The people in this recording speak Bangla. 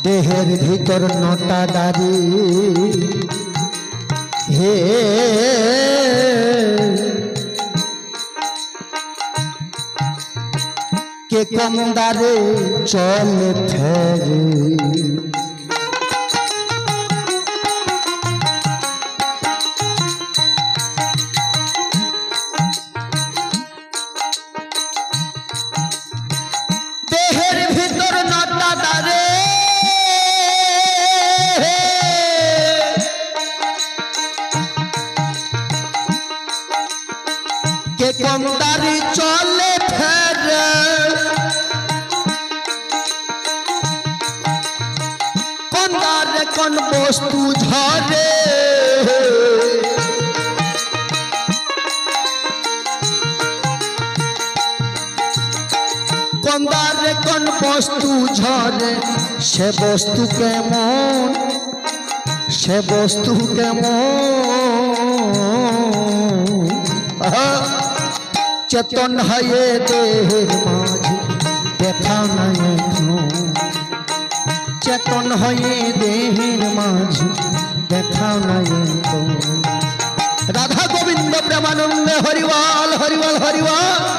দেহের ভিতর নটা দাড়ি হে কে কম দারে চলে ফেরে দেহের ভিতর নটা দারে কে কম দাড়ি চলে ফেরে কোন দারে কোন বস্তু ঝরে কোন দারে কোন বস্তু ঝরে সে বস্তু কেমন সে বস্তু কেমন চেতন হয়ে দেহের মাঝে দেখা নাই চেতন হয়ে দেহের মাঝে দেখা নাই রাধা গোবিন্দ প্রেমানন্দে হরিবল হরিবল হরিবল।